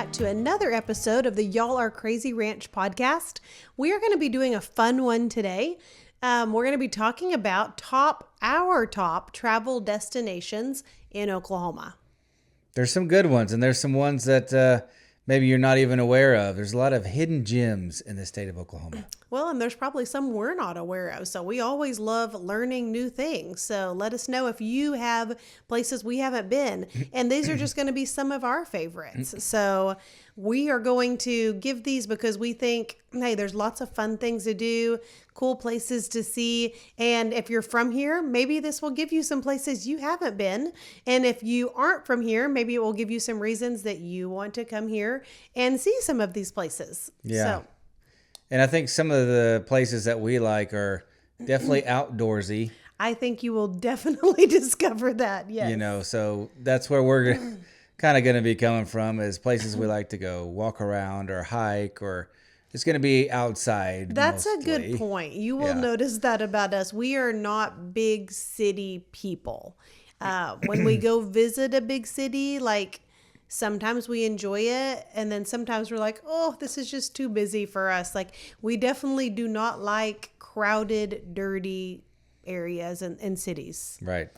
back to another episode of the Y'all Are Crazy Ranch podcast. We are going to be doing a fun one today. We're going to be talking about our top travel destinations in Oklahoma. There's some good ones, and there's some ones that maybe you're not even aware of. There's a lot of hidden gems in the state of Oklahoma. Well, and there's probably some we're not aware of. So we always love learning new things. So let us know if you have places we haven't been. And these are just going to be some of our favorites. So we are going to give these because we think, hey, there's lots of fun things to do, cool places to see. And if you're from here, maybe this will give you some places you haven't been. And if you aren't from here, maybe it will give you some reasons that you want to come here and see some of these places. Yeah. And I think some of the places that we like are definitely outdoorsy. I think you will definitely discover that, yes. You know, so that's where we're kind of going to be coming from, is places we like to go walk around or hike, or it's going to be outside. That's mostly. a good point. You will notice that about us. We are not big city people. When we go visit a big city, like sometimes we enjoy it, and then sometimes we're like, oh, this is just too busy for us. Like, we definitely do not like crowded, dirty areas in cities. Right.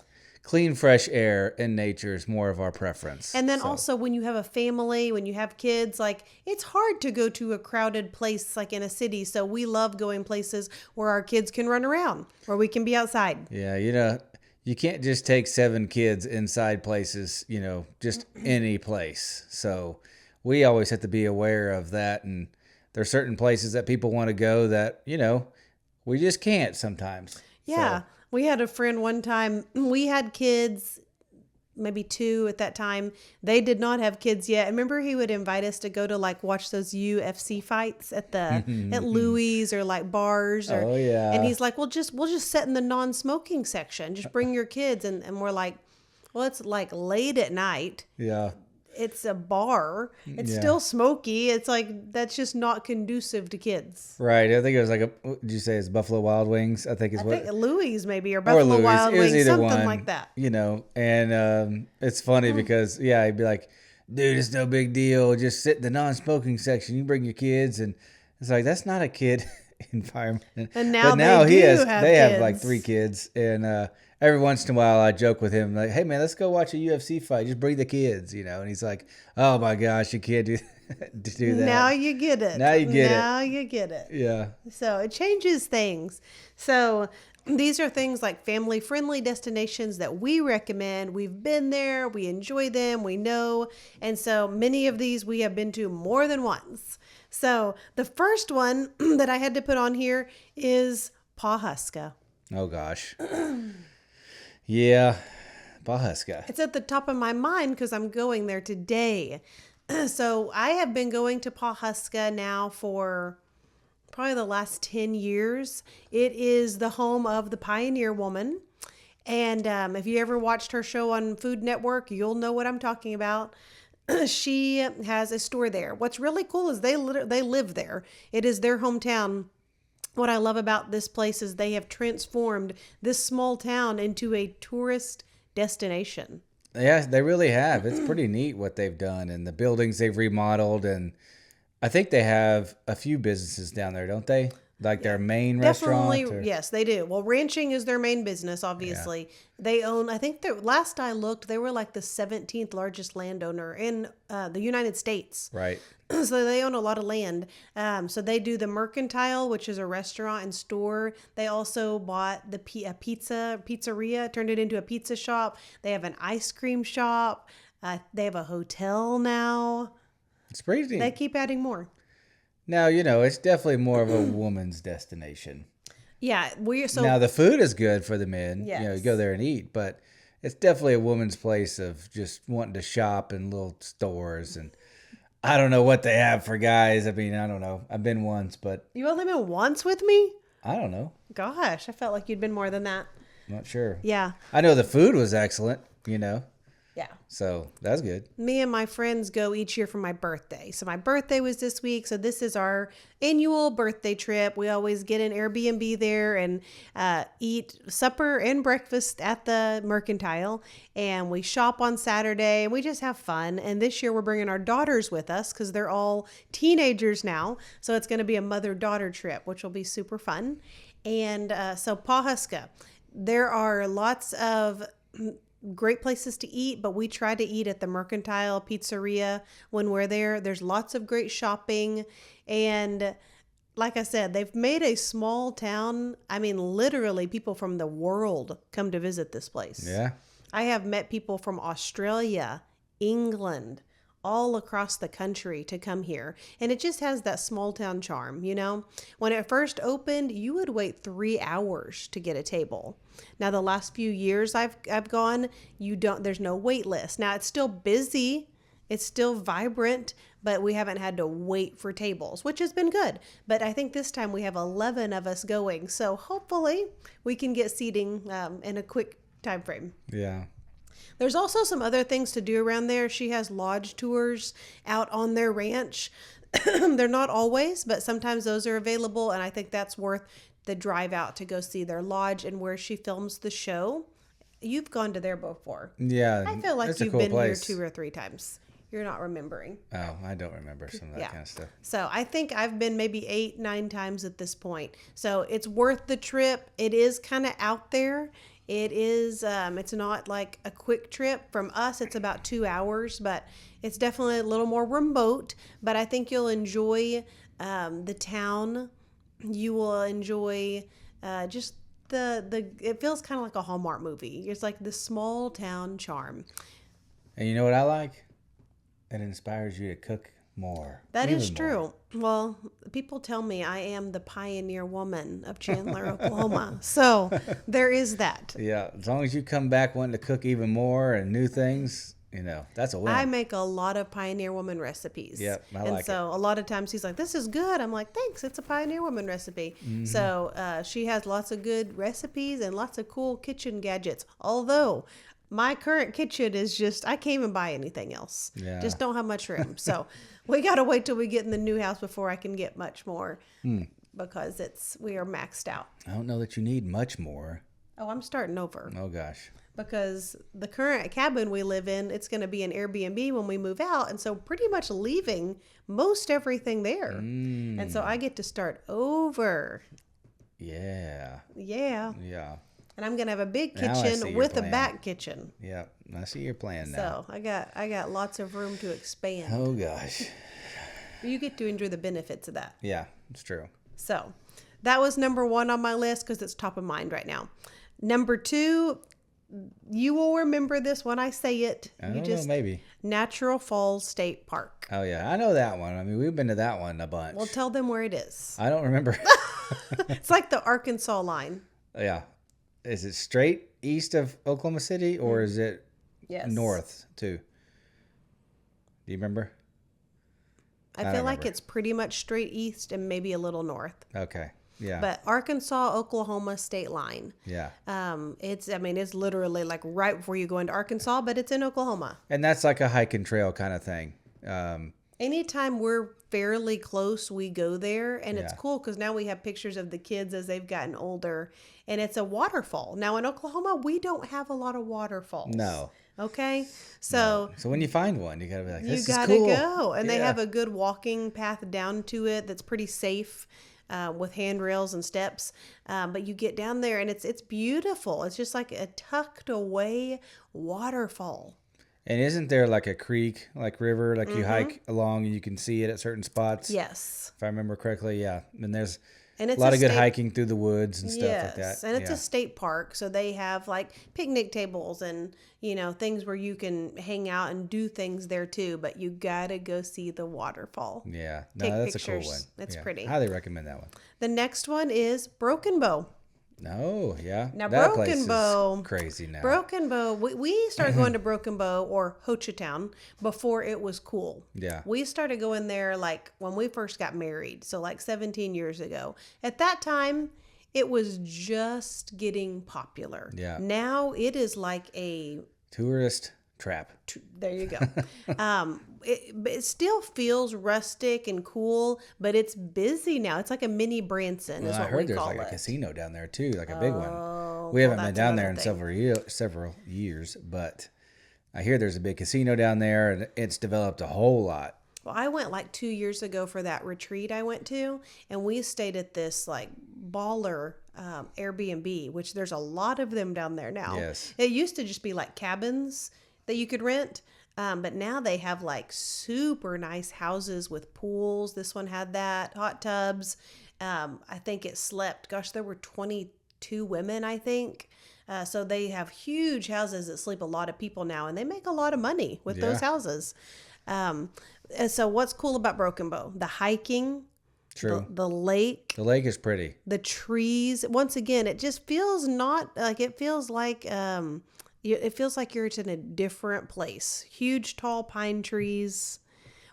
Clean, fresh air and nature is more of our preference. And then also when you have a family, when you have kids, like it's hard to go to a crowded place like in a city. So we love going places where our kids can run around, where we can be outside. Yeah, you know, you can't just take 7 kids inside places, you know, just any place. So we always have to be aware of that. And there are certain places that people want to go that, you know, we just can't sometimes. Yeah. So. We had a friend one time, we had kids, maybe 2 at that time. They did not have kids yet. I remember he would invite us to go to like watch those UFC fights at at Louis or like bars. Or, oh yeah. And he's like, we'll just sit in the non-smoking section. Just bring your kids. And we're like, well, it's like late at night. Yeah. It's a bar. It's still smoky. It's like, that's just not conducive to kids. Right. I think it was like did you say it's Buffalo Wild Wings? I think think Louis maybe, or Buffalo Wild Wings, something one, like that. You know, and it's funny because, he'd be like, dude, it's no big deal. Just sit in the non-smoking section. You bring your kids. And it's like, that's not a kid environment. And now, but now they have like 3 kids. And every once in a while I joke with him, like, hey man, let's go watch a UFC fight. Just bring the kids, you know. And he's like, oh my gosh, you can't do that. Now you get it. Now you get it. Yeah. So it changes things. So these are things like family-friendly destinations that we recommend. We've been there. We enjoy them. We know. And so many of these we have been to more than once. So the first one that I had to put on here is Pawhuska. Oh, gosh. Yeah, Pawhuska. It's at the top of my mind because I'm going there today. So I have been going to Pawhuska now for probably the last 10 years. It is the home of the Pioneer Woman. And if you ever watched her show on Food Network, you'll know what I'm talking about. She has a store there. What's really cool is they live there. It is their hometown. What I love about this place is they have transformed this small town into a tourist destination. Yeah, they really have. It's pretty neat what they've done, and the buildings they've remodeled, and I think they have a few businesses down there, don't they? Like their main restaurant? Yes, they do. Well, ranching is their main business, obviously. Yeah. They own, I think last I looked, they were like the 17th largest landowner in the United States. Right. So they own a lot of land. So they do the Mercantile, which is a restaurant and store. They also bought a pizzeria, turned it into a pizza shop. They have an ice cream shop. They have a hotel now. It's pretty neat. They keep adding more. Now, you know, it's definitely more of a woman's destination. Yeah. Now, the food is good for the men. Yes. You know, you go there and eat, but it's definitely a woman's place of just wanting to shop in little stores. And I don't know what they have for guys. I mean, I don't know. I've been once, but... You only been once with me? I don't know. Gosh, I felt like you'd been more than that. Not sure. Yeah. I know the food was excellent, you know. Yeah. So that's good. Me and my friends go each year for my birthday. So my birthday was this week. So this is our annual birthday trip. We always get an Airbnb there and eat supper and breakfast at the Mercantile. And we shop on Saturday and we just have fun. And this year we're bringing our daughters with us because they're all teenagers now. So it's going to be a mother-daughter trip, which will be super fun. And so Pawhuska, there are lots of great places to eat, but we try to eat at the Mercantile Pizzeria when we're there. There's lots of great shopping. And like I said, they've made a small town. I mean, literally people from the world come to visit this place. Yeah. I have met people from Australia, England, all across the country to come here. And it just has that small town charm, you know? When it first opened, you would wait 3 hours to get a table. Now the last few years I've gone, there's no wait list. Now it's still busy, it's still vibrant, but we haven't had to wait for tables, which has been good. But I think this time we have 11 of us going. So hopefully we can get seating in a quick time frame. Yeah. There's also some other things to do around there. She has lodge tours out on their ranch. They're not always, but sometimes those are available. And I think that's worth the drive out to go see their lodge and where she films the show. You've gone to there before. Yeah. I feel like it's a you've cool been place. here 2 or 3 times. You're not remembering. Oh, I don't remember some of that kind of stuff. So I think I've been maybe 8, 9 times at this point. So it's worth the trip. It is kind of out there. It is, it's not like a quick trip. From us, it's about 2 hours, but it's definitely a little more remote. But I think you'll enjoy the town. You will enjoy just it feels kind of like a Hallmark movie. It's like the small town charm. And you know what I like? It inspires you to cook more. That is Even true. more. Well, people tell me I am the pioneer woman of Chandler, Oklahoma. So there is that. Yeah, as long as you come back wanting to cook even more and new things, that's a win. I make a lot of Pioneer Woman recipes. Yep, I and like so a lot of times he's like, this is good. I'm like, thanks. It's a Pioneer Woman recipe. Mm-hmm. So she has lots of good recipes and lots of cool kitchen gadgets. Although my current kitchen is just, I can't even buy anything else. Yeah. Just don't have much room. So we got to wait till we get in the new house before I can get much more because we are maxed out. I don't know that you need much more. Oh, I'm starting over. Oh, gosh. Because the current cabin we live in, it's going to be an Airbnb when we move out. And so pretty much leaving most everything there. And so I get to start over. Yeah. Yeah. Yeah. And I'm going to have a big Now I see kitchen your with a plan. back kitchen. Yeah. I see your plan now. So I got lots of room to expand. Oh, gosh. You get to enjoy the benefits of that. Yeah, it's true. So that was number 1 on my list because it's top of mind right now. Number 2, you will remember this when I say it. I don't know, maybe. Natural Falls State Park. Oh, yeah. I know that one. I mean, we've been to that one a bunch. Well, tell them where it is. I don't remember. It's like the Arkansas line. Yeah. Is it straight east of Oklahoma City or is it north too? Do you remember? I feel like it's pretty much straight east and maybe a little north. Okay. Yeah. But Arkansas, Oklahoma state line. Yeah. It's literally like right before you go into Arkansas, but it's in Oklahoma. And that's like a hike and trail kind of thing. Anytime we're fairly close, we go there. And it's Yeah. cool because now we have pictures of the kids as they've gotten older. And it's a waterfall. Now in Oklahoma, we don't have a lot of waterfalls. No. Okay. So So when you find one, you gotta be like, this you is gotta cool. go. And they Yeah. have a good walking path down to it that's pretty safe. With handrails and steps, but you get down there and it's beautiful. It's just like a tucked away waterfall. And isn't there like a creek, like river, like you hike along and you can see it at certain spots? Yes. If I remember correctly, yeah. And there's And it's a lot of good state- hiking through the woods and stuff like that. And it's Yeah. a state park, so they have like picnic tables and things where you can hang out and do things there too. But you gotta go see the waterfall. Yeah. No, Take that's pictures. a cool one. It's Yeah. pretty. Highly recommend that one. The next one is Broken Bow. No, yeah. Now, that Broken place is Bow- crazy now. Broken Bow, we started going to Broken Bow or Hochatown before it was cool. Yeah. We started going there like when we first got married, so like 17 years ago. At that time, it was just getting popular. Yeah. Now it is like a Tourist trap. There you go. It still feels rustic and cool, but it's busy now. It's like a mini Branson, is I what heard we there's call like it. a casino down there too, like a big one. Oh, We haven't been that's down another there in thing. several years, but I hear there's a big casino down there, and it's developed a whole lot. Well, I went like 2 years ago for that retreat I went to, and we stayed at this like baller Airbnb, which there's a lot of them down there now. Yes. It used to just be like cabins that you could rent, but now they have like super nice houses with pools. This one had that, hot tubs. I think it slept, gosh, there were 22 women, I think. So they have huge houses that sleep a lot of people now, and they make a lot of money with those Yeah. houses. And so what's cool about Broken Bow? The hiking, True. the lake, The lake is pretty. the trees. Once again, it just feels not like it feels like it feels like you're in a different place. Huge tall pine trees.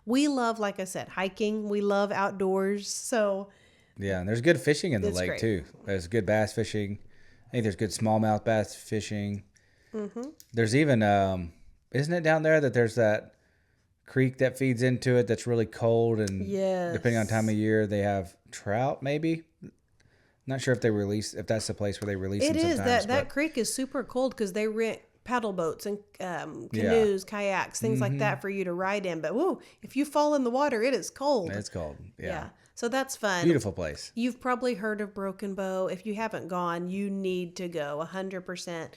We love, like I said, hiking. We love outdoors. So Yeah, and there's good fishing in the It's lake great. too. There's good bass fishing. I think there's good smallmouth bass fishing. There's even isn't it down there that there's that creek that feeds into it that's really cold, and depending on time of year they have trout maybe. Not sure if if that's the place where they release it them is sometimes. that but creek is super cold because they rent paddle boats and canoes, kayaks, things like that for you to ride in. But whoa, if you fall in the water, it is cold. it's cold. Yeah. So that's fun. Beautiful place. You've probably heard of Broken Bow. If you haven't gone, you need to go 100%.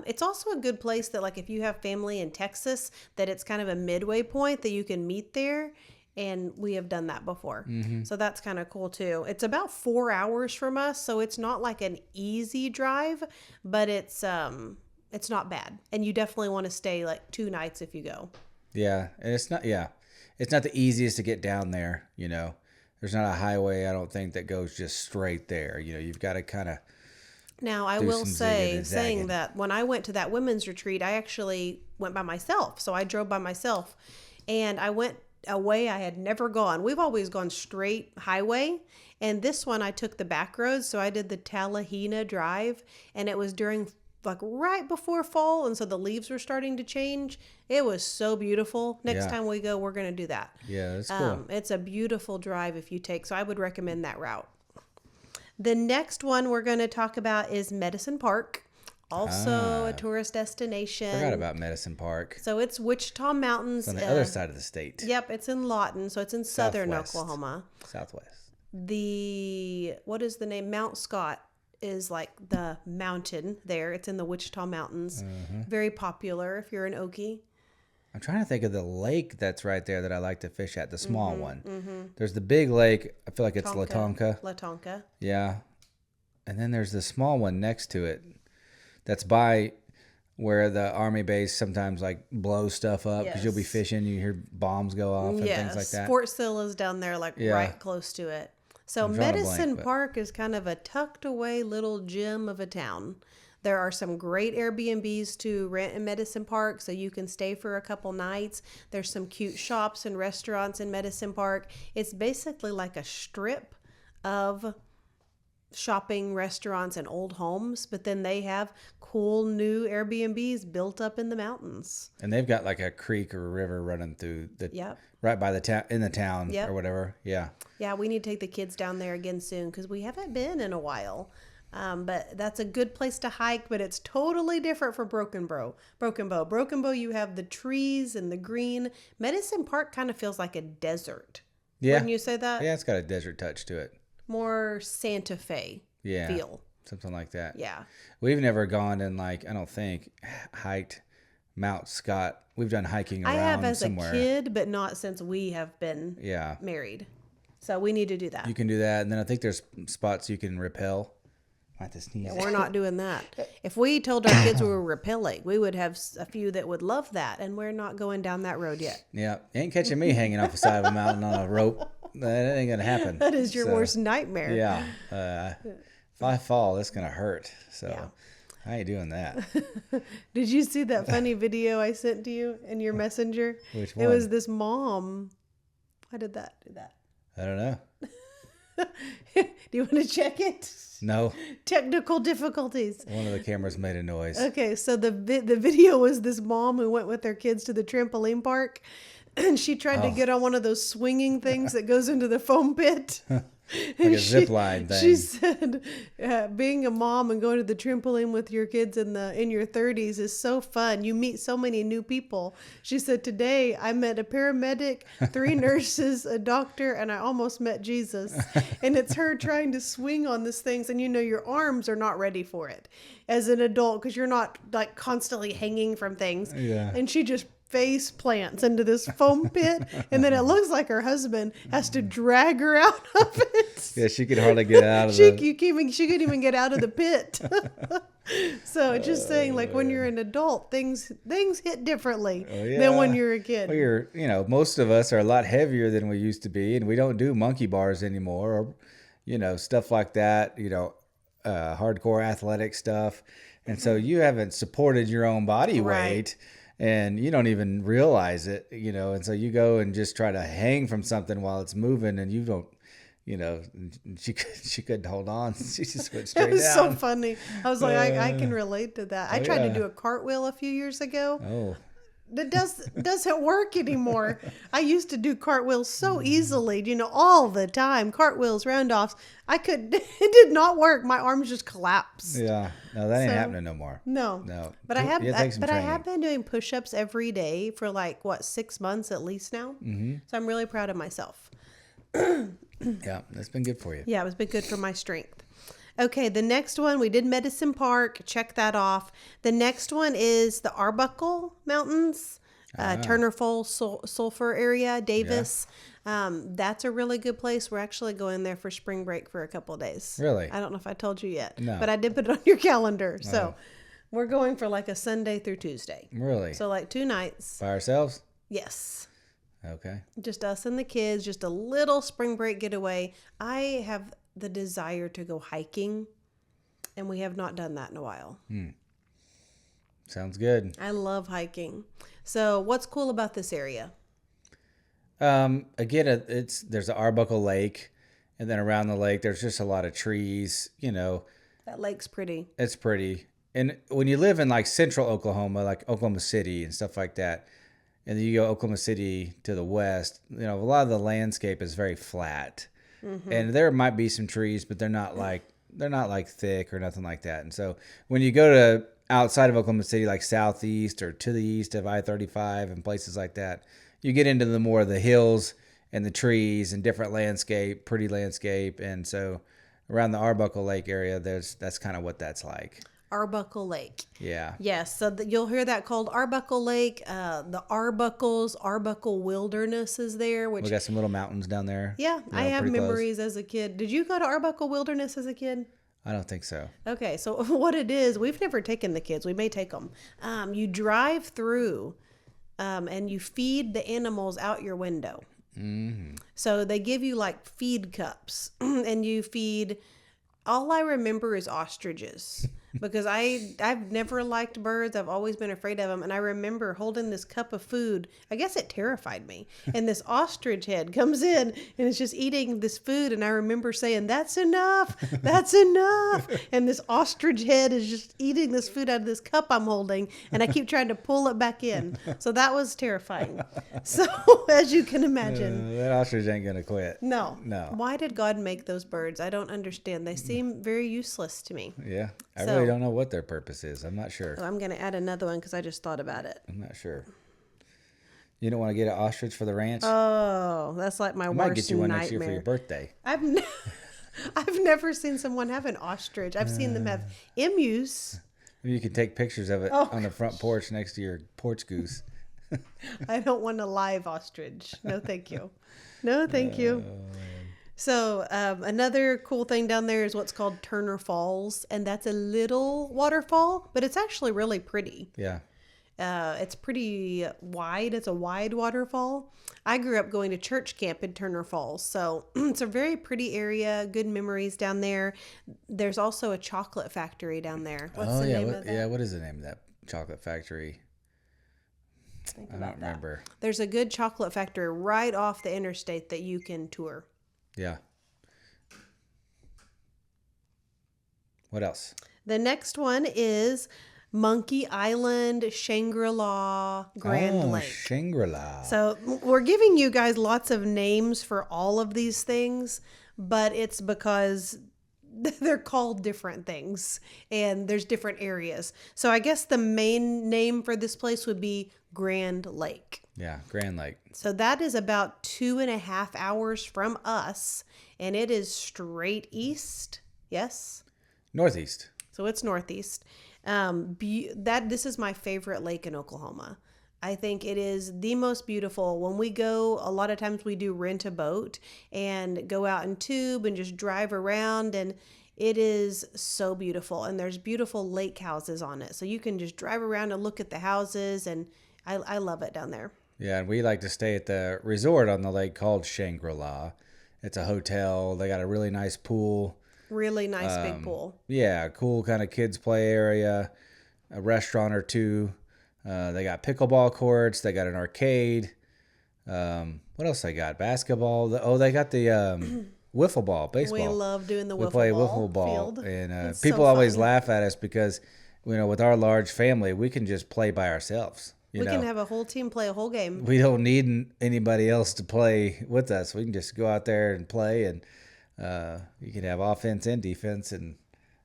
It's also a good place that, like, if you have family in Texas, that it's kind of a midway point that you can meet there. And we have done that before. So that's kind of cool too. It's about 4 hours from us. So it's not like an easy drive, but it's not bad. And you definitely want to stay like 2 nights if you go. Yeah, and it's not the easiest to get down there, you know. There's not a highway, I don't think, that goes just straight there. You know, you've got to kind of Now, I do will some zigging say, and saying zagging. that when I went to that women's retreat, I actually went by myself. So I drove by myself, and I went a way I had never gone. We've always gone straight highway, and this one I took the back roads. So I did the Talahina Drive, and it was during like right before fall, and so the leaves were starting to change. It was so beautiful. Next Yeah. time we go, we're going to do that. Yeah, that's cool. It's a beautiful drive if you take, so I would recommend that route. The next one we're going to talk about is Medicine Park, also a tourist destination. Forgot about Medicine Park. So it's Wichita Mountains. It's on the other side of the state. Yep, it's in Lawton, so it's in southern Southwest. Oklahoma. Southwest. What is the name? Mount Scott is like the mountain there. It's in the Wichita Mountains. Very popular if you're an Okie. I'm trying to think of the lake that's right there that I like to fish at, the small one. There's the big lake. I feel like it's Latonka. Latonka. Yeah. And then there's the small one next to it that's by where the army base sometimes like blows stuff up because you'll be Yes. fishing, you hear bombs go off and things like that. Fort Sill is down there, like Yeah. right close to it. So I'm drawing a blank, Medicine but- Park is kind of a tucked away little gem of a town. There are some great Airbnbs to rent in Medicine Park, so you can stay for a couple nights. There's some cute shops and restaurants in Medicine Park. It's basically like a strip of shopping, restaurants, and old homes, but then they have cool new Airbnbs built up in the mountains. And they've got like a creek or a river running through Yep. right by the town, in the town Yep. or whatever. Yeah. Yeah, we need to take the kids down there again soon because we haven't been in a while. But that's a good place to hike, but it's totally different from Broken Bow. Broken Bow, you have the trees and the green. Medicine Park kind of feels like a desert. Yeah. Wouldn't you say that? Yeah, it's got a desert touch to it. More Santa Fe Yeah. feel. Something like that. Yeah. We've never gone and like, I don't think, hiked Mount Scott. We've done hiking around I have as somewhere. a kid, but not since we have been Yeah. married. So we need to do that. You can do that. And then I think there's spots you can rappel. I have to sneeze. We're not doing that. If we told our kids we were rappelling, we would have a few that would love that, and we're not going down that road yet. Yeah. You ain't catching me hanging off the side of a mountain on a rope. That ain't going to happen. That is your So, worst nightmare. Yeah. If I fall, it's going to hurt. So Yeah. I ain't doing that. Did you see that funny video I sent to you in your messenger? Which It was one? this mom. Why did that do that? I don't know. Do you want to check it? No, Technical difficulties. one of the cameras made a noise. Okay, so the video was this mom who went with their kids to the trampoline park, and she tried to get on one of those swinging things that goes into the foam pit. Like a zip line thing. She said, being a mom and going to the trampoline with your kids in your 30s is so fun. You meet so many new people. She said, today I met a paramedic, 3 nurses, a doctor, and I almost met Jesus. And it's her trying to swing on these things, and your arms are not ready for it as an adult because you're not like constantly hanging from things. Yeah. And she just face plants into this foam pit, and then it looks like her husband has to drag her out of it. Yeah, she could hardly get out of She couldn't even get out of the pit. So it's just saying, like, when you're an adult, things hit differently than when you're a kid. Well, most of us are a lot heavier than we used to be, and we don't do monkey bars anymore, or stuff like that. Hardcore athletic stuff, and so you haven't supported your own body weight. And you don't even realize it, and so you go and just try to hang from something while it's moving, and you don't, she couldn't hold on. She just went straight down. It was so funny. I was like, I can relate to that. I tried to do a cartwheel a few years ago. Oh. It doesn't work anymore. I used to do cartwheels so easily, all the time. Cartwheels, roundoffs. It did not work. My arms just collapsed. Yeah. No, that ain't happening no more. No. But I have been doing push-ups every day for 6 months at least now. Mm-hmm. So I'm really proud of myself. Yeah, that's been good for you. Yeah, it's been good for my strength. Okay, the next one, we did Medicine Park. Check that off. The next one is the Arbuckle Mountains, Turner Falls, Sulphur area, Davis. Yeah. That's a really good place. We're actually going there for spring break for a couple of days. Really? I don't know if I told you yet. No. But I did put it on your calendar. No. So we're going for a Sunday through Tuesday. Really? So 2 nights. By ourselves? Yes. Okay. Just us and the kids, just a little spring break getaway. I have the desire to go hiking, and we have not done that in a while. Sounds good. I love hiking. So what's cool about this area? Again, there's the Arbuckle Lake, and then around the lake there's just a lot of trees. That lake's pretty. It's pretty. And when you live in central Oklahoma, like Oklahoma City and stuff like that, and then you go Oklahoma City to the west, a lot of the landscape is very flat. Mm-hmm. And there might be some trees, but they're not thick or nothing like that. And so when you go to outside of Oklahoma City, like southeast or to the east of I-35 and places like that, you get into the more of the hills and the trees and different landscape, pretty landscape. And so around the Arbuckle Lake area, that's kind of what that's like. Arbuckle Lake. Yeah. Yes. So you'll hear that called Arbuckle Lake. The Arbuckle Wilderness is there. Which we got some little mountains down there. Yeah. I have memories as a kid. Did you go to Arbuckle Wilderness as a kid? I don't think so. Okay. So what it is, we've never taken the kids. We may take them. You drive through and you feed the animals out your window. Mm-hmm. So they give you feed cups and you feed. All I remember is ostriches. Because I've never liked birds. I've always been afraid of them. And I remember holding this cup of food. I guess it terrified me. And this ostrich head comes in and it's just eating this food. And I remember saying, that's enough. That's enough. And this ostrich head is just eating this food out of this cup I'm holding. And I keep trying to pull it back in. So that was terrifying. So as you can imagine. That ostrich ain't going to quit. No. No. Why did God make those birds? I don't understand. They seem very useless to me. Yeah. I really don't know what their purpose is. I'm not sure. So I'm going to add another one because I just thought about it. I'm not sure. You don't want to get an ostrich for the ranch? Oh, that's like my worst nightmare. I might get you one next year for your birthday. I've never seen someone have an ostrich. I've seen them have emus. You can take pictures of it on the front porch next to your porch goose. I don't want a live ostrich. No, thank you. No, thank you. So another cool thing down there is what's called Turner Falls, and that's a little waterfall, but it's actually really pretty. Yeah. It's pretty wide. It's a wide waterfall. I grew up going to church camp in Turner Falls, so it's a very pretty area. Good memories down there. There's also a chocolate factory down there. What's the name of that? Yeah, what is the name of that chocolate factory? I don't remember. There's a good chocolate factory right off the interstate that you can tour. Yeah. What else? The next one is Monkey Island, Shangri-La, Grand Oh, Lake. Shangri-La. So we're giving you guys lots of names for all of these things, but it's because they're called different things and there's different areas. So I guess the main name for this place would be Grand Lake. Yeah, Grand Lake. So that is about 2.5 hours from us, and it is straight east. Yes. Northeast. So it's northeast. This is my favorite lake in Oklahoma. I think it is the most beautiful. When we go, a lot of times we do rent a boat and go out in tube and just drive around, and it is so beautiful. And there's beautiful lake houses on it, so you can just drive around and look at the houses, and I love it down there. Yeah, and we like to stay at the resort on the lake called Shangri-La. It's a hotel. They got a really nice pool. Really nice big pool. Yeah, cool kind of kids play area, a restaurant or two. They got pickleball courts. They got an arcade. What else they got? Basketball. They got the wiffle ball, baseball. We love doing the We wiffle play ball wiffle ball, field. and It's people so always fun. laugh at us because with our large family, we can just play by ourselves. We can have a whole team play a whole game. We don't need anybody else to play with us. We can just go out there and play, and you can have offense and defense, and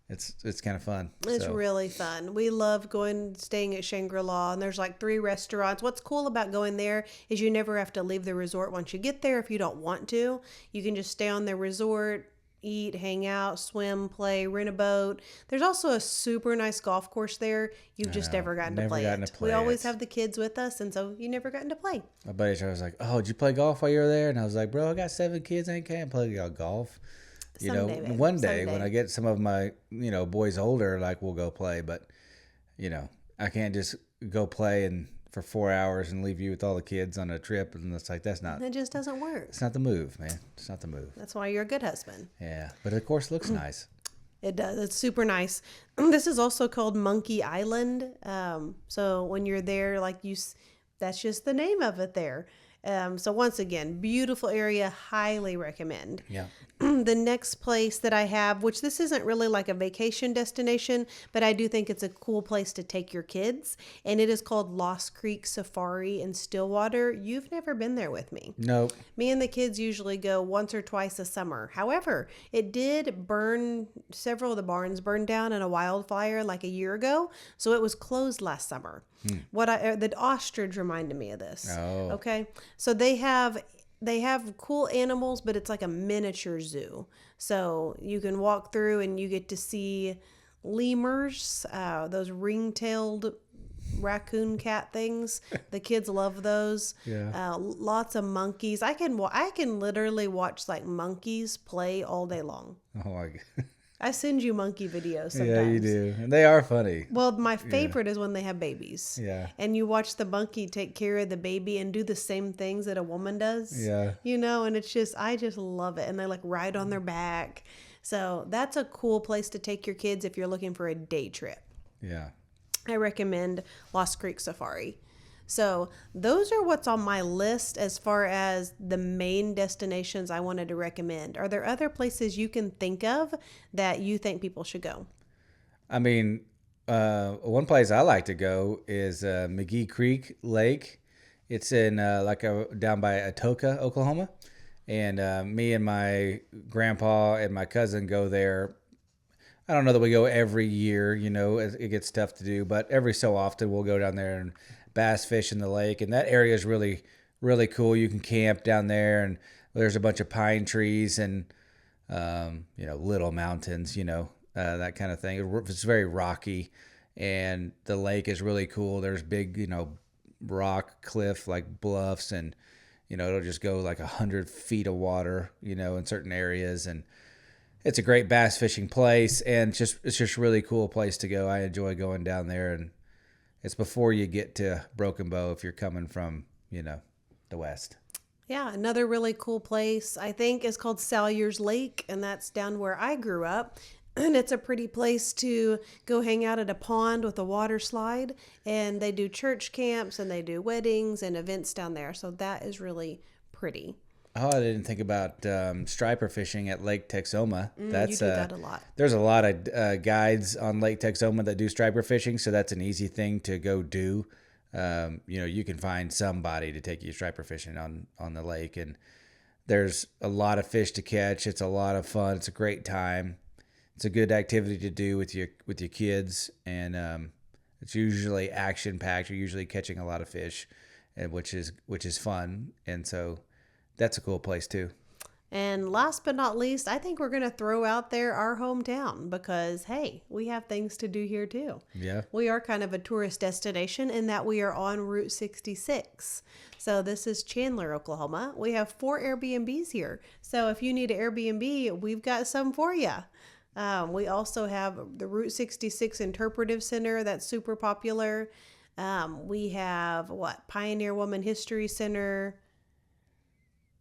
it's kind of fun. It's really fun. We love staying at Shangri-La, and there's like 3 restaurants. What's cool about going there is you never have to leave the resort once you get there if you don't want to. You can just stay on the resort, eat, hang out, swim, play, rent a boat. There's also a super nice golf course there. You've just never gotten to play it. We always have the kids with us, and so you never gotten to play. My buddy was like, "Oh, did you play golf while you were there?" And I was like, "Bro, I got 7 kids. I can't play golf." Someday, babe. One day Someday. when I get some of my, boys older, like we'll go play. But, I can't just go play and for 4 hours and leave you with all the kids on a trip. And it's like, that's not, It just doesn't work. it's not the move, man. It's not the move. That's why you're a good husband. Yeah. But of course, it looks nice. It does. It's super nice. This is also called Monkey Island. So when you're there, that's just the name of it there. So once again, beautiful area, highly recommend. Yeah. The next place that I have, which this isn't really like a vacation destination, but I do think it's a cool place to take your kids, and it is called Lost Creek Safari in Stillwater. You've never been there with me. Nope. Me and the kids usually go once or twice a summer. However, it did several of the barns burned down in a wildfire like a year ago, so it was closed last summer. The ostrich reminded me of this. Oh. Okay, so they have cool animals, but it's like a miniature zoo. So you can walk through and you get to see lemurs, those ring-tailed raccoon cat things. The kids love those. Yeah. Lots of monkeys. I can literally watch like monkeys play all day long. Oh my God. I send you monkey videos sometimes. Yeah, you do. And they are funny. Well, my favorite is when they have babies. Yeah. And you watch the monkey take care of the baby and do the same things that a woman does. Yeah. And I just love it. And they like ride on their back. So that's a cool place to take your kids if you're looking for a day trip. Yeah. I recommend Lost Creek Safari. So those are what's on my list as far as the main destinations I wanted to recommend. Are there other places you can think of that you think people should go? I mean, one place I like to go is McGee Creek Lake. It's in down by Atoka, Oklahoma. And me and my grandpa and my cousin go there. I don't know that we go every year, it gets tough to do, but every so often we'll go down there and bass fish in the lake. And that area is really, really cool. You can camp down there, and there's a bunch of pine trees and, little mountains, that kind of thing. It's very rocky, and the lake is really cool. There's big, rock cliff like bluffs, and, it'll just go like 100 feet of water, in certain areas. And it's a great bass fishing place, and it's just really cool place to go. I enjoy going down there, and it's before you get to Broken Bow if you're coming from, the west. Yeah, another really cool place I think is called Salyers Lake, and that's down where I grew up. And it's a pretty place to go hang out at a pond with a water slide, and they do church camps and they do weddings and events down there. So that is really pretty. Oh, I didn't think about striper fishing at Lake Texoma. That's You do that a lot. There's a lot of guides on Lake Texoma that do striper fishing, so that's an easy thing to go do. You can find somebody to take you striper fishing on the lake, and there's a lot of fish to catch. It's a lot of fun. It's a great time. It's a good activity to do with your kids, and it's usually action packed. You're usually catching a lot of fish, and which is fun, and so that's a cool place too. And last but not least, I think we're going to throw out there our hometown because, hey, we have things to do here too. Yeah. We are kind of a tourist destination in that we are on Route 66. So this is Chandler, Oklahoma. We have 4 Airbnbs here. So if you need an Airbnb, we've got some for you. We also have the Route 66 Interpretive Center that's super popular. We have Pioneer Woman History Center.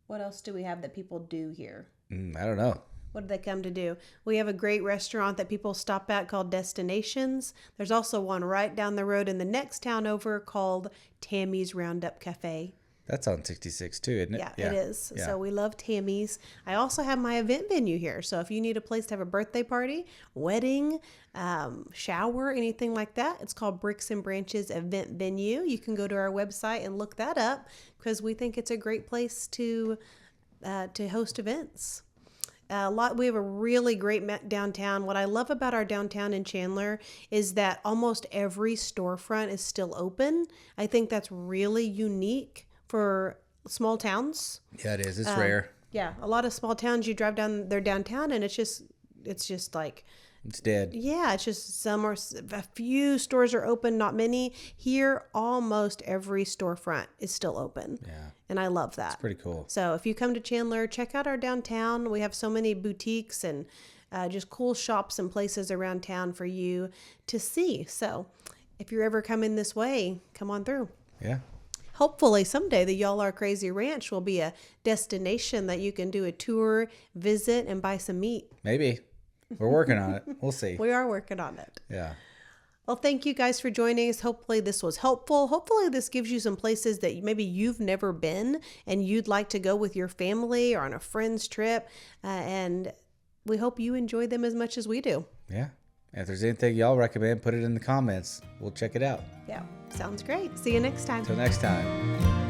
What else do we have that people do here? I don't know. What do they come to do? We have a great restaurant that people stop at called Destinations. There's also one right down the road in the next town over called Tammy's Roundup Cafe. That's on 66 too, isn't it? Yeah, it is. Yeah. So we love Tammy's. I also have my event venue here. So if you need a place to have a birthday party, wedding, shower, anything like that, it's called Bricks and Branches Event Venue. You can go to our website and look that up because we think it's a great place to host events. We have a really great downtown. What I love about our downtown in Chandler is that almost every storefront is still open. I think that's really unique for small towns. Yeah, it is. It's rare. Yeah, a lot of small towns, you drive down their downtown and it's just like, It's dead. yeah, it's just a few stores are open, not many. Here, almost every storefront is still open. Yeah. And I love that. It's pretty cool. So if you come to Chandler, check out our downtown. We have so many boutiques and just cool shops and places around town for you to see. So if you're ever coming this way, come on through. Yeah. Hopefully someday the Y'all Are Crazy Ranch will be a destination that you can do a tour, visit, and buy some meat. Maybe. We're working on it. We'll see. We are working on it. Yeah. Well, thank you guys for joining us. Hopefully this was helpful. Hopefully this gives you some places that maybe you've never been and you'd like to go with your family or on a friend's trip. And we hope you enjoy them as much as we do. Yeah. And if there's anything y'all recommend, put it in the comments. We'll check it out. Yeah, sounds great. See you next time. Until next time.